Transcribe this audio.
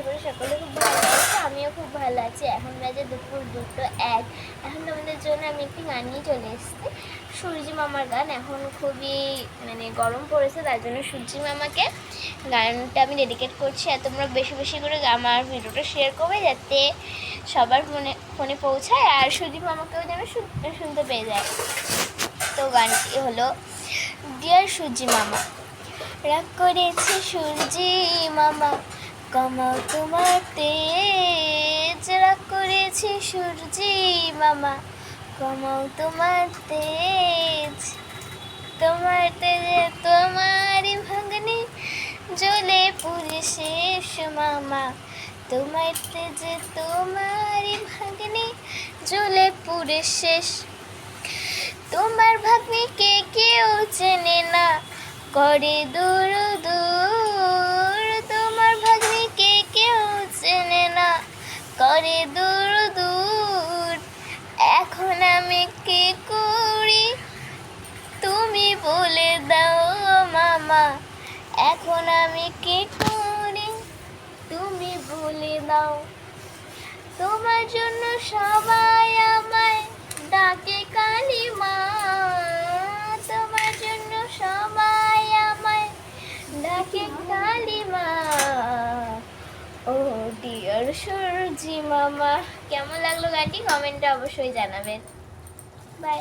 আশা করি সকলে খুব ভালো আছে, আমিও খুব ভালো আছি। এখন বাজে দুপুর 2:01। এখন তোমাদের জন্য আমি একটি গান নিয়ে চলে এসেছি, সূর্যি মামার গান। এখন খুবই গরম পড়েছে, তার জন্য সূর্যি মামাকে গানটা আমি ডেডিকেট করছি। আর তোমরা বেশি বেশি করে আমার ভিডিওটা শেয়ার করবে, যাতে সবার ফোনে পৌঁছায় আর সূর্যি মামাকেও যেন শুনতে পেয়ে যায়। তো গানটি হলো ডিয়ার সূর্যি মামা। রাগ করেছে সূর্যি মামা, কমাও তোমার তেজ। রাগ করেছে সূর্যি মামা, কমাও তোমার তেজ। তোমার তেজে তোমারই ভাগ্নে জ্বলে পুড়ে শেষ মামা। তোমার তেজে তোমারই ভাগ্নে জ্বলে পুড়ে শেষ। তোমার ভাগ্নিকে কেউ চেনে না, করে দূর দূর। তোমার ভাগ্নিকে কেউ চেনে না, করে দূর দূর। এখন আমি কি করি তুমি বলে দাও মামা। এখন আমি কি করি তুমি বলে দাও। তোমার জন্য সবাই আমায় ডাকে কালিমা। তোমার জন্য সবাই আমায় ডাকে কালিমা। ও ডিয়ার সূর্যি মামা। কেমন লাগলো গানটি কমেন্টে অবশ্যই জানাবেন। বাই।